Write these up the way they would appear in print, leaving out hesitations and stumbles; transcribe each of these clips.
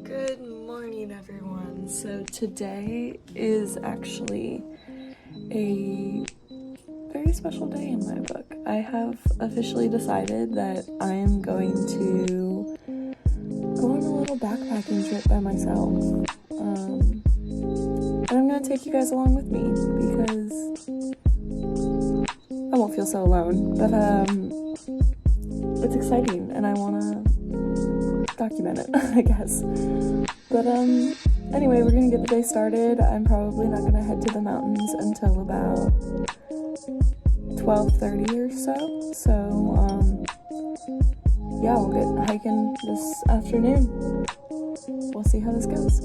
Good morning, everyone. So today is actually a very special day in my book. I have officially decided that I am going to go on a little backpacking trip by myself. And I'm going to take you guys along with me because I won't feel so alone. But it's exciting and I want to document it, I guess. But anyway, we're gonna get the day started. I'm probably not gonna head to the mountains until about 12:30 or so. So yeah, we'll get hiking this afternoon. We'll see how this goes.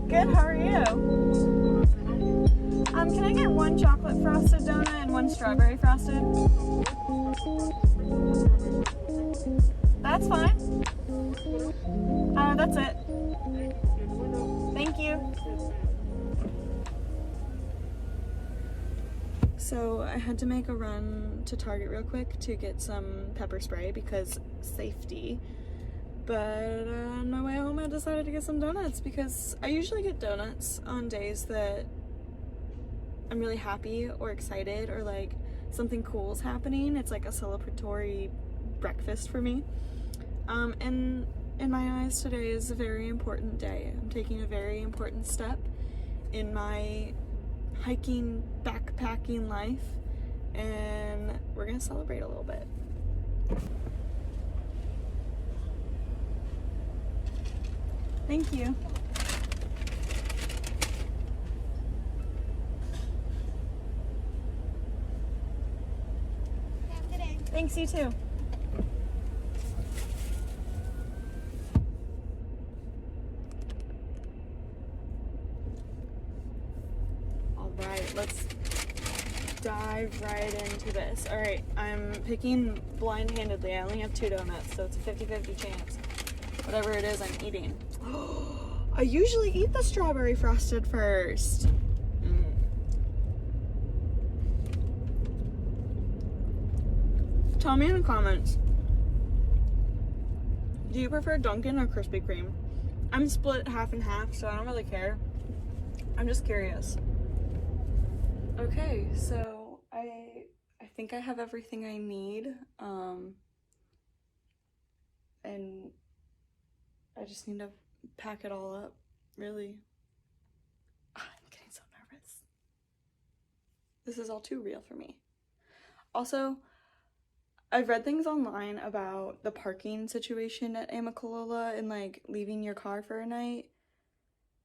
Good, how are you? Can I get one chocolate frosted donut and one strawberry frosted? That's fine. That's it. Thank you. So I had to make a run to Target real quick to get some pepper spray because safety. But on my way home I decided to get some donuts because I usually get donuts on days that I'm really happy or excited or like something cool is happening. It's like a celebratory breakfast for me. And in my eyes today is a very important day. I'm taking a very important step in my hiking, backpacking life, and we're gonna celebrate a little bit. Thank you. Have a good day. Thanks, you too. All right, let's dive right into this. All right, I'm picking blind-handedly. I only have 2 donuts, so it's a 50-50 chance. Whatever it is, I'm eating. I usually eat the strawberry frosted first. Tell me in the comments, do you prefer Dunkin' or Krispy Kreme? I'm split half and half, so I don't really care. I'm just curious. Okay, so I think I have everything I need, and I just need to pack it all up, really. I'm getting so nervous. This is all too real for me. Also, I've read things online about the parking situation at Amicalola and like leaving your car for a night.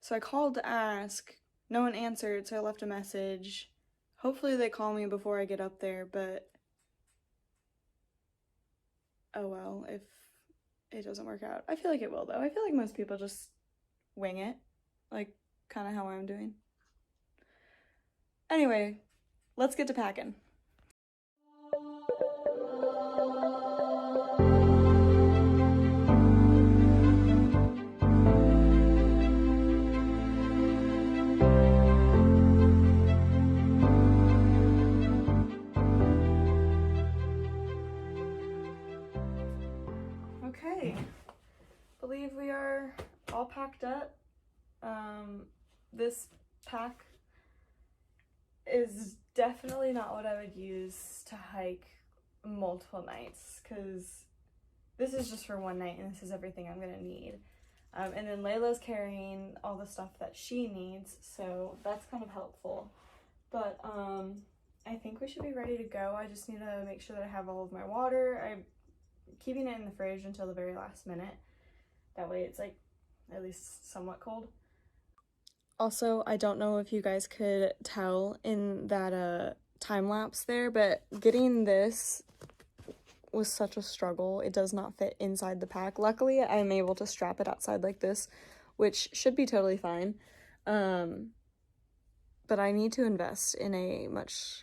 So I called to ask. No one answered, so I left a message. Hopefully they call me before I get up there, but oh well, if it doesn't work out. I feel like it will though. I feel like most people just wing it, like kind of how I'm doing. Anyway, let's get to packing. Okay, believe we are all packed up. This pack is definitely not what I would use to hike multiple nights because this is just for one night and this is everything I'm gonna need. And then Layla's carrying all the stuff that she needs, so that's kind of helpful. But I think we should be ready to go. I just need to make sure that I have all of my water. I'm keeping it in the fridge until the very last minute. That way it's like at least somewhat cold. Also, I don't know if you guys could tell in that time lapse there, but getting this was such a struggle. It does not fit inside the pack. Luckily, I'm able to strap it outside like this, which should be totally fine. But I need to invest in a much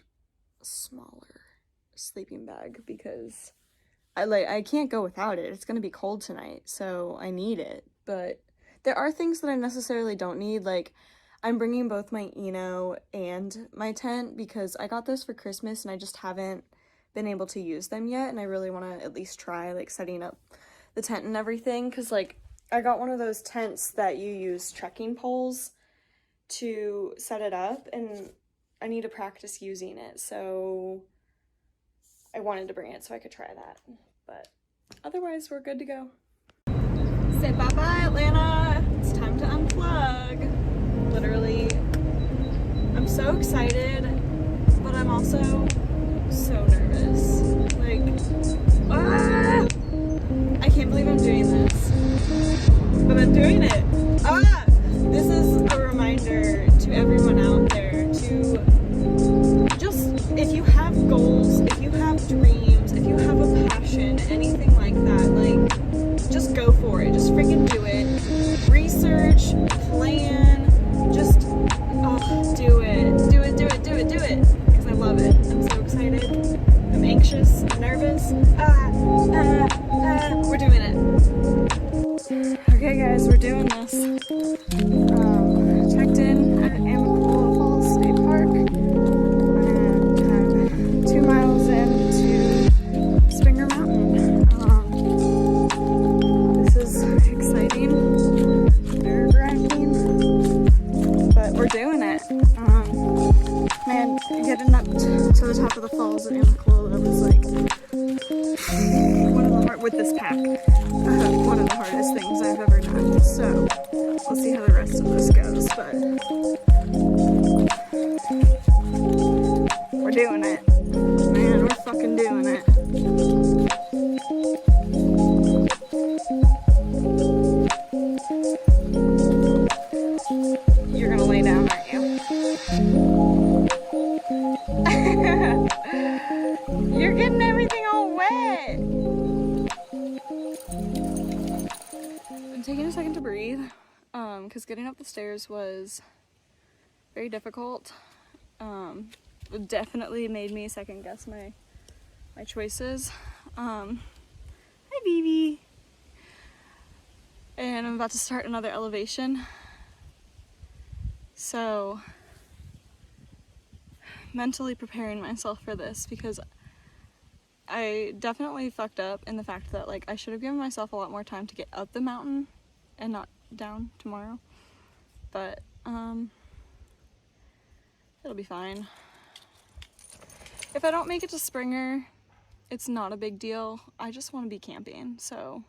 smaller sleeping bag because I can't go without it. It's gonna be cold tonight, so I need it. But there are things that I necessarily don't need. Like, I'm bringing both my Eno and my tent because I got those for Christmas and I just haven't been able to use them yet, and I really want to at least try like setting up the tent and everything, because like I got one of those tents that you use trekking poles to set it up, and I need to practice using it, so I wanted to bring it so I could try that. But otherwise we're good to go. Say bye-bye, Atlanta. It's time to unplug. Literally, I'm so excited, but I'm also so nervous. Like, ah! I can't believe I'm doing this, but I'm doing it. Ah! This is a reminder to everyone out there to just, if you have goals, if you have dreams, if you have a passion, anything like that, like, just go for it. Just freaking do it. Research, plan, just do it. Do it, do it, do it, do it. Because I love it. I'm so excited. I'm anxious. I'm nervous. We're doing it. Okay guys, we're doing this. Checked in at Appalachian Falls State Park, and I'm 2 miles into Springer Mountain. This is exciting, nerve-wracking, but we're doing it. Man, getting up to the top of the falls at Appalachian was like one of the hard, with this pack, one of the hardest things I've ever done. So we'll see how the rest of this goes, but we're doing it. Man, we're fucking doing it. You're gonna lay down, aren't you? You're getting everything all wet. I'm taking a second to breathe, because getting up the stairs was very difficult. It definitely made me second guess my choices. Hi, baby. And I'm about to start another elevation. So, mentally preparing myself for this, because I definitely fucked up in the fact that like I should have given myself a lot more time to get up the mountain and not down tomorrow. But it'll be fine. If I don't make it to Springer, it's not a big deal. I just want to be camping, so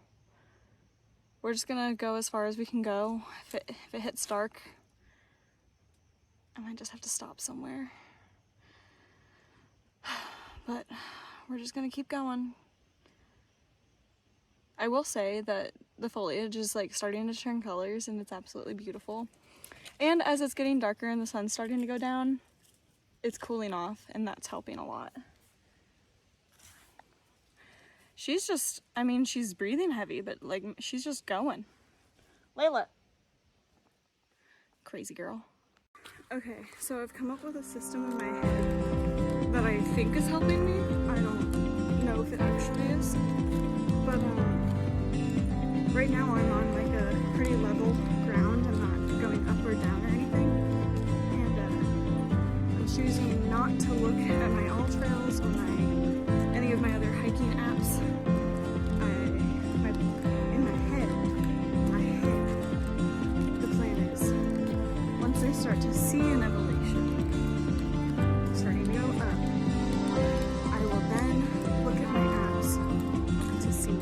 we're just gonna go as far as we can go. If it hits dark, I might just have to stop somewhere. But we're just gonna keep going. I will say that the foliage is like starting to turn colors and it's absolutely beautiful. And as it's getting darker and the sun's starting to go down, it's cooling off, and that's helping a lot. She's just, I mean, she's breathing heavy, but like she's just going. Layla. Crazy girl. Okay, so I've come up with a system in my head that I think is helping me. I don't know if it actually is, but right now I'm on like a pretty level ground. I'm not going up or down or anything, and I'm choosing not to look at my all trails or any of my other hiking apps. In my head, the plan is once I start to see an elevation starting to go up, I will then look at my apps to see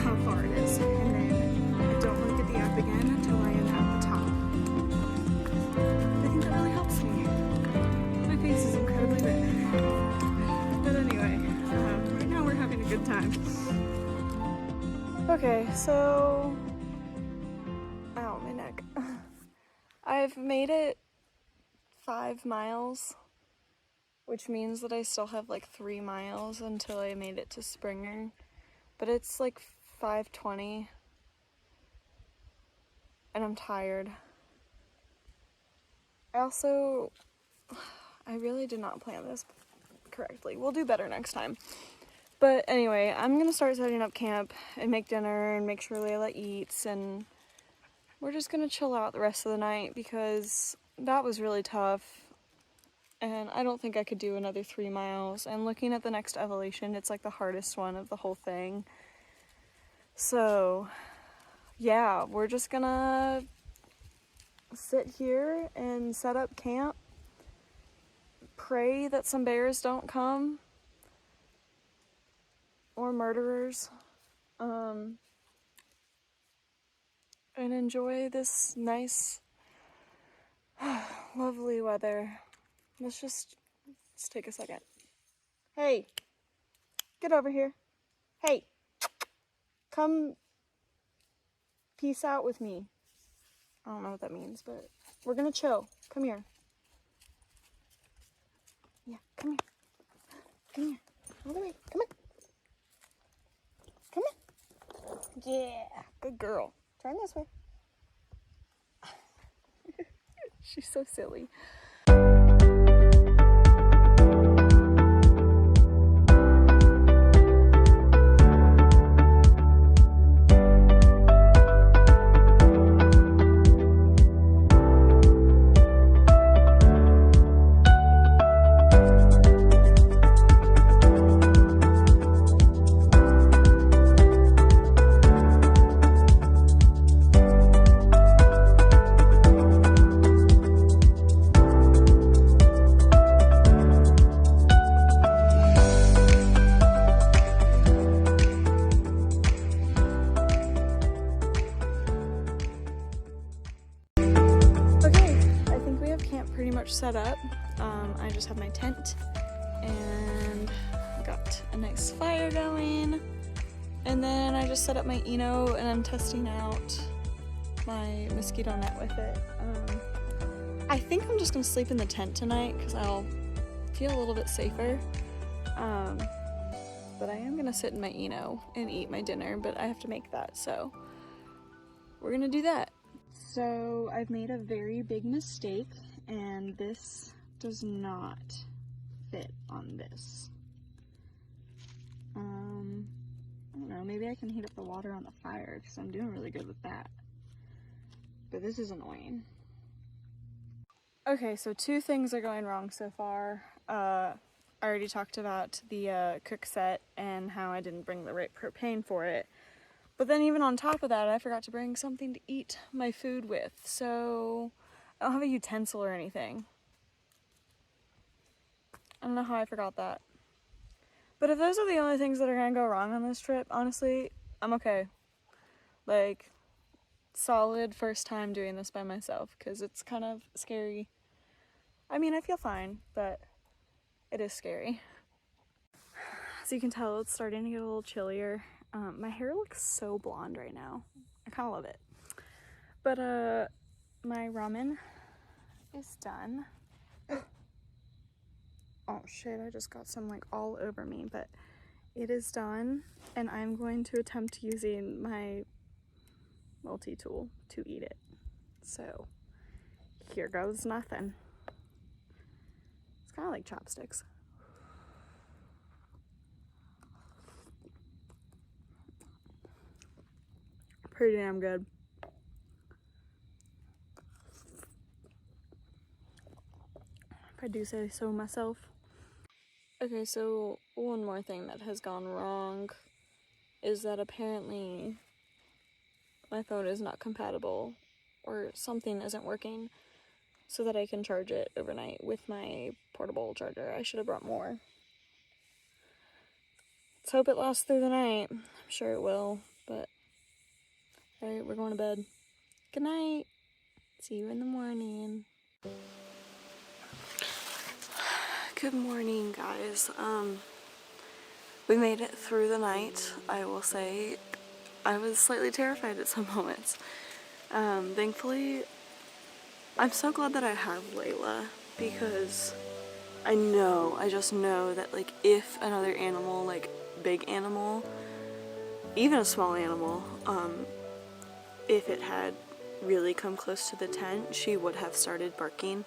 how far it is, and then I don't look at the app again until I am at the top. I think that really helps me. My face is incredibly red. But anyway, right now we're having a good time. Okay, so ow, my neck. I've made it 5 miles, which means that I still have like 3 miles until I made it to Springer, but it's like 5:20 and I'm tired. I really did not plan this correctly. We'll do better next time. But anyway, I'm gonna start setting up camp and make dinner and make sure Layla eats and we're just gonna chill out the rest of the night because that was really tough. And I don't think I could do another 3 miles. And looking at the next elevation, it's like the hardest one of the whole thing. So, yeah, we're just gonna sit here and set up camp. Pray that some bears don't come. Or murderers. And enjoy this nice, lovely weather. Let's take a second. Hey, get over here. Hey, come peace out with me. I don't know what that means, but we're gonna chill. Come here. Yeah, come here. Come here. All the way. Come on. Come on. Yeah, good girl. Turn this way. She's so silly. Pretty much set up. I just have my tent and got a nice fire going, and then I just set up my Eno and I'm testing out my mosquito net with it. I think I'm just gonna sleep in the tent tonight because I'll feel a little bit safer, but I am gonna sit in my Eno and eat my dinner, but I have to make that, so we're gonna do that. So I've made a very big mistake, and this does not fit on this. I don't know, maybe I can heat up the water on the fire because I'm doing really good with that. But this is annoying. Okay, so 2 things are going wrong so far. I already talked about the cook set and how I didn't bring the right propane for it. But then even on top of that, I forgot to bring something to eat my food with. So I don't have a utensil or anything. I don't know how I forgot that. But if those are the only things that are gonna go wrong on this trip, honestly, I'm okay. Like, solid first time doing this by myself, because it's kind of scary. I mean, I feel fine, but it is scary. As you can tell, it's starting to get a little chillier. My hair looks so blonde right now. I kind of love it. But, my ramen is done. Oh shit, I just got some like all over me, but it is done, and I'm going to attempt using my multi-tool to eat it. So, here goes nothing. It's kind of like chopsticks. Pretty damn good. If I do say so myself. Okay, so one more thing that has gone wrong is that apparently my phone is not compatible, or something isn't working so that I can charge it overnight with my portable charger. I should have brought more. Let's hope it lasts through the night. I'm sure it will, but alright, we're going to bed. Good night. See you in the morning. Good morning, guys. We made it through the night. I will say I was slightly terrified at some moments. Thankfully, I'm so glad that I have Layla, because I just know that, like, if another animal, like big animal, even a small animal, if it had really come close to the tent, she would have started barking.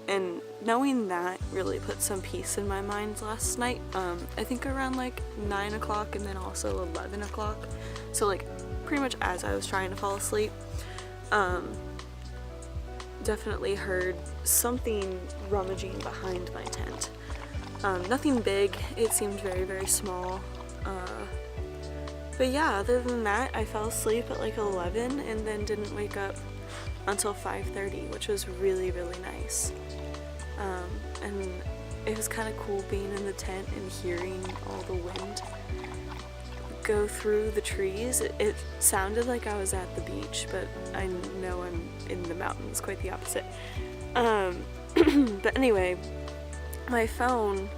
And knowing that really put some peace in my mind last night. I think around like 9 o'clock and then also 11 o'clock. So like pretty much as I was trying to fall asleep. Definitely heard something rummaging behind my tent. Nothing big, it seemed very, very small. But yeah, other than that, I fell asleep at like 11 and then didn't wake up until 5:30, which was really, really nice. And it was kind of cool being in the tent and hearing all the wind go through the trees. It sounded like I was at the beach, but I know I'm in the mountains, quite the opposite. But anyway, my phone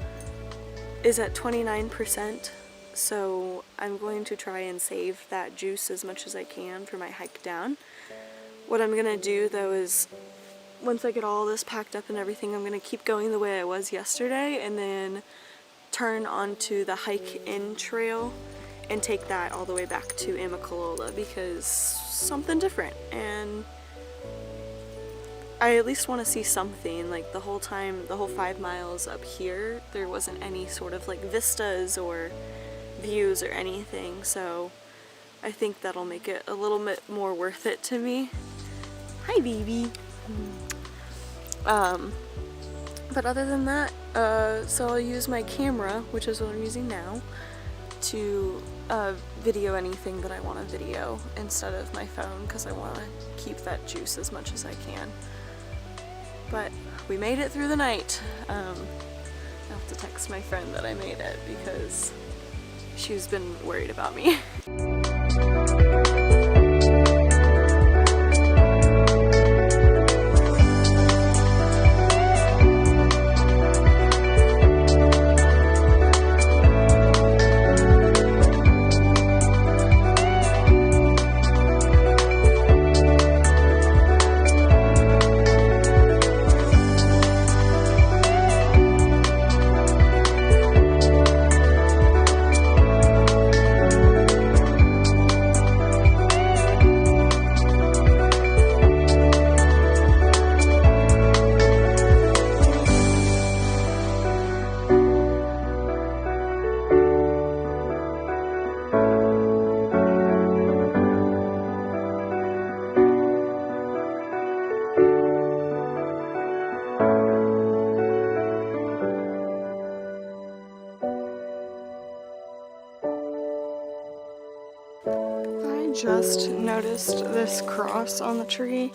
is at 29%, so I'm going to try and save that juice as much as I can for my hike down. What I'm gonna do though is, once I get all this packed up and everything, I'm gonna keep going the way I was yesterday and then turn onto the hike in trail and take that all the way back to Amicalola, because something different, and I at least want to see something. Like the whole 5 miles up here, there wasn't any sort of like vistas or views or anything, so I think that'll make it a little bit more worth it to me. Hi, baby. But other than that, so I'll use my camera, which is what I'm using now, to video anything that I want to video instead of my phone, because I want to keep that juice as much as I can. But we made it through the night. I have to text my friend that I made it because she's been worried about me. Just noticed this cross on the tree.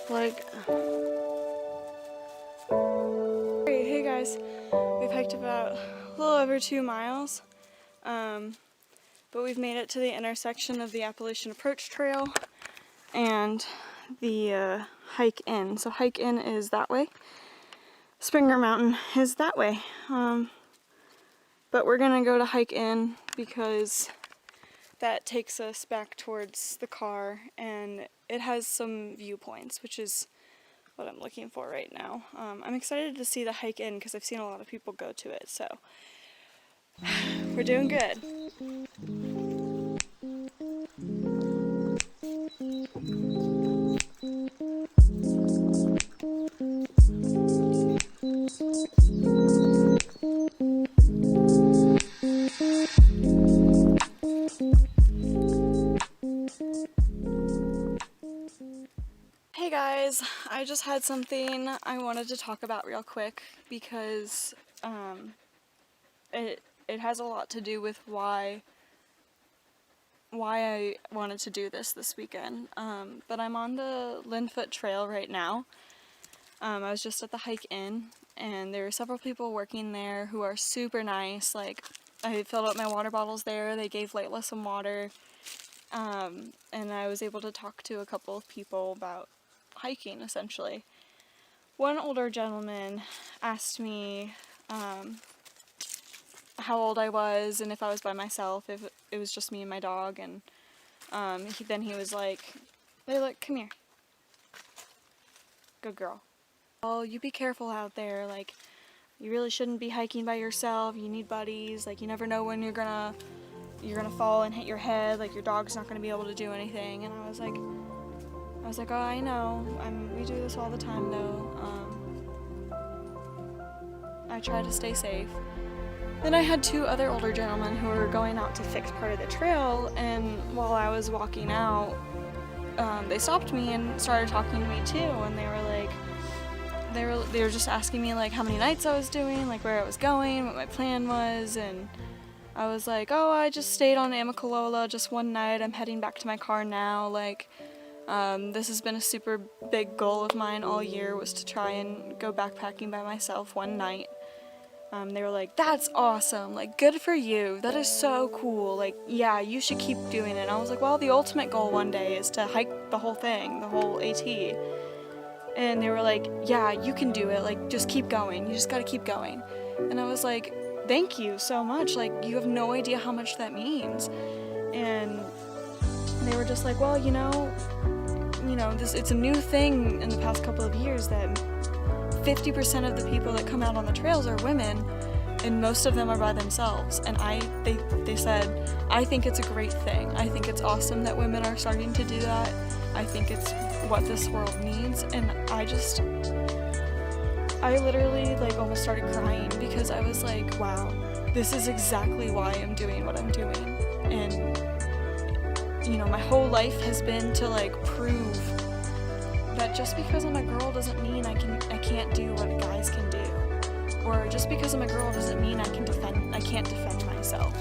Like, hey guys, we've hiked about a little over 2 miles, but we've made it to the intersection of the Appalachian Approach Trail and the hike in. So hike in is that way. Springer Mountain is that way. But we're gonna go to hike in because that takes us back towards the car, and it has some viewpoints, which is what I'm looking for right now. I'm excited to see the hike in because I've seen a lot of people go to it, so we're doing good. Hey guys, I just had something I wanted to talk about real quick because it has a lot to do with why I wanted to do this weekend. But I'm on the Linfoot Trail right now. I was just at the hike in, and there were several people working there who are super nice. Like, I filled up my water bottles there, they gave Layla some water, and I was able to talk to a couple of people about hiking, essentially. One older gentleman asked me how old I was and if I was by myself, if it was just me and my dog, and then he was like, "Layla, come here. Good girl. Oh, you be careful out there, like, you really shouldn't be hiking by yourself, you need buddies, like, you never know when you're gonna fall and hit your head, like, your dog's not gonna be able to do anything." And I was like, "Oh, I know, we do this all the time though, I try to stay safe." Then I had two other older gentlemen who were going out to fix part of the trail, and while I was walking out, they stopped me and started talking to me too, and they were like, they were just asking me like how many nights I was doing, like where I was going, what my plan was, and I was like, oh, I just stayed on Amicalola just one night, I'm heading back to my car now, like, this has been a super big goal of mine all year, was to try and go backpacking by myself one night. They were like, that's awesome, like, good for you, that is so cool, like, yeah, you should keep doing it. And I was like, well, the ultimate goal one day is to hike the whole thing, the whole AT. And they were like, yeah, you can do it, like, just keep going, you just gotta keep going. And I was like, thank you so much, like, you have no idea how much that means. And they were just like, well, you know, it's a new thing in the past couple of years that 50% of the people that come out on the trails are women, and most of them are by themselves. And they said, I think it's a great thing. I think it's awesome that women are starting to do that. I think it's what this world needs. And I literally like almost started crying, because I was like, wow, this is exactly why I'm doing what I'm doing. And you know, my whole life has been to like prove that just because I'm a girl doesn't mean I can't do what guys can do, or just because I'm a girl doesn't mean I can't defend myself,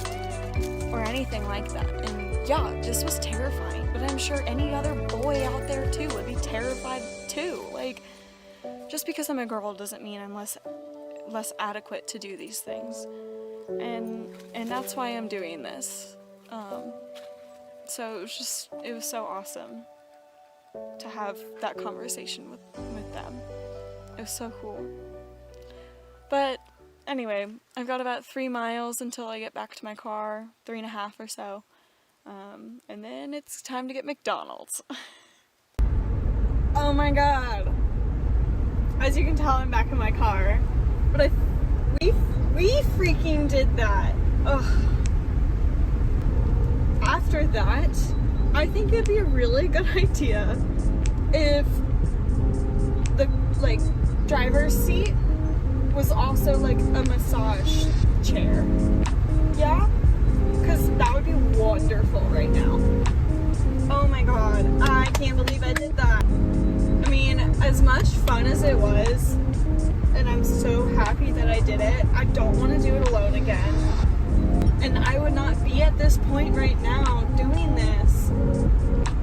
or anything like that. And yeah, this was terrifying, but I'm sure any other boy out there too would be terrified too. Like, just because I'm a girl doesn't mean I'm less adequate to do these things, and that's why I'm doing this. So it was so awesome to have that conversation with them. It was so cool. But anyway, I've got about 3 miles until I get back to my car, 3.5 or so. And then it's time to get McDonald's. Oh my god. As you can tell, I'm back in my car. But we freaking did that. Ugh. After that, I think it'd be a really good idea if the like driver's seat was also like a massage chair. Yeah? Because that would be wonderful right now. Oh my god, I can't believe I did that. I mean, as much fun as it was, and I'm so happy that I did it, I don't want to do it alone again. And I would not be at this point right now doing this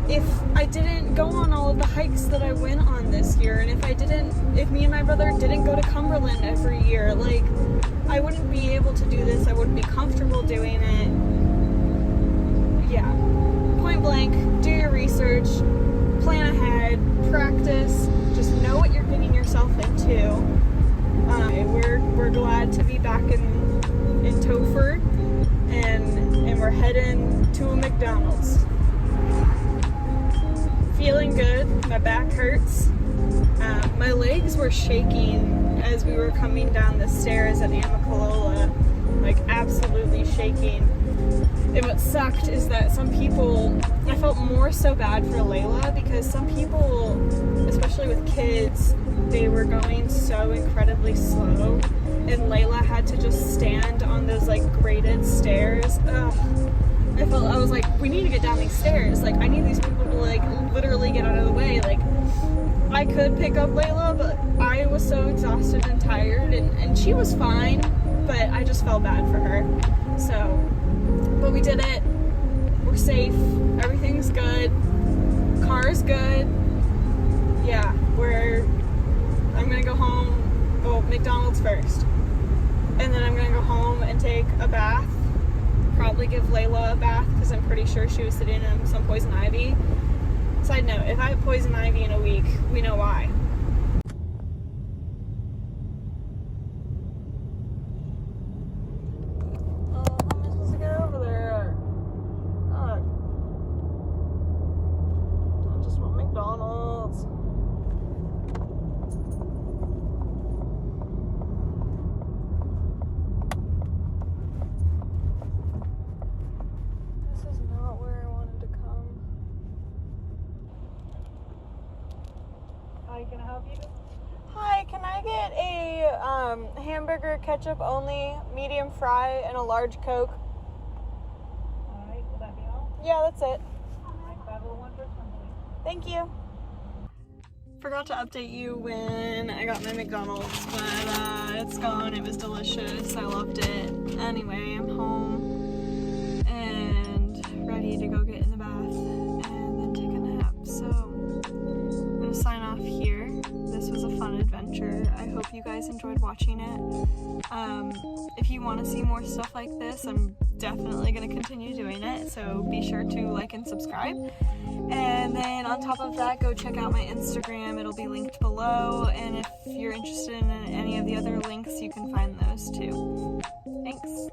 if I didn't go on all of the hikes that I went on this year, and if me and my brother didn't go to Cumberland every year. Like, I wouldn't be able to do this, I wouldn't be comfortable doing it. Yeah, point blank, do your research, plan ahead, practice, just know what you're getting yourself into. We're glad to be back in Topher, and we're heading to a McDonald's. Feeling good, my back hurts. My legs were shaking as we were coming down the stairs at Amicalola, like absolutely shaking. And what sucked is that some people, I felt more so bad for Layla, because some people, especially with kids, they were going so incredibly slow, and Layla had to just stand on those like graded stairs. Ugh. I was like, we need to get down these stairs. Like, I need these people to like literally get out of the way. Like, I could pick up Layla, but I was so exhausted and tired, and she was fine, but I just felt bad for her. So, but we did it. We're safe. Everything's good. Car's good. Yeah, I'm gonna go home. Well, McDonald's first. And then I'm gonna go home and take a bath. Probably give Layla a bath, because I'm pretty sure she was sitting in some poison ivy. Side note, if I have poison ivy in a week, we know why. How am I supposed to get over there? I just want McDonald's. This is not where I wanted to come. Hi, can I help you? Hi, can I get a hamburger, ketchup only, medium fry, and a large Coke? Alright, will that be all? Yeah, that's it. Alright, 501 first one, please. Thank you. Forgot to update you when I got my McDonald's, but it's gone. It was delicious. I loved it. Anyway, I'm home and ready to go get in the bath and then take a nap. So I'm gonna sign off here. This was a fun adventure. I hope you guys enjoyed watching it. If you want to see more stuff like this, I'm definitely going to continue doing it, so be sure to like and subscribe. And then on top of that, go check out my Instagram. It'll be linked below, and if you're interested in any of the other links, you can find those too. Thanks.